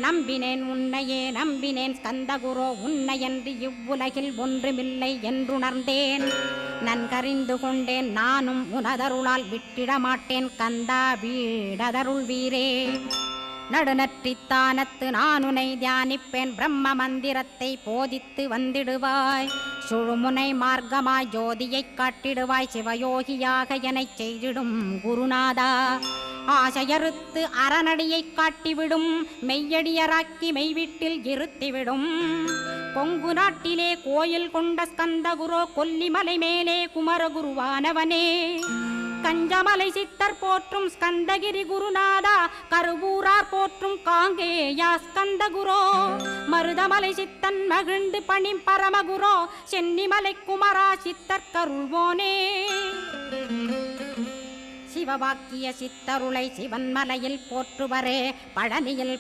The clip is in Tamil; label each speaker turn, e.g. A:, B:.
A: நம்பினேன் உன்னையே நம்பினேன் ஸ்கந்தகுரோ உன்னையன்று இவ்வுலகில் ஒன்றுமில்லை என்றுணர்ந்தேன். நன்கறிந்து கொண்டேன் நானும் உனதருளால் விட்டிட மாட்டேன் கந்தா வீடதருள் வீரே. நடுநற்றித்தானத்து நானுனை தியானிப்பேன் பிரம்ம மந்திரத்தை போதித்து வந்திடுவாய். சுழுமுனை மார்க்கமாய் ஜோதியைக் காட்டிடுவாய் சிவயோகியாக எனச் செய்திடும் குருநாதா. ஆசையறுத்து அறநடியைக் காட்டிவிடும் மெய்யடியராக்கி மெய்வீட்டில் இருத்திவிடும். கொங்கு நாட்டிலே கோயில் கொண்ட ஸ்கந்தகுரோ கொல்லிமலை மேலே குமரகுருவானவனே. கஞ்சமலை சித்தர் போற்றும் ஸ்கந்தகிரி குருநாதா கருவூரார் போற்றும் காங்கேயா ஸ்கந்தகுரோ. மருதமலை சித்தன் மகிழ்ந்து பணி பரமகுரோ சென்னிமலை குமரா சித்தர் கருள்வோனே. சிவவாக்கிய சித்தருளை சிவன்மலையில் போற்றுவரே பழனியில்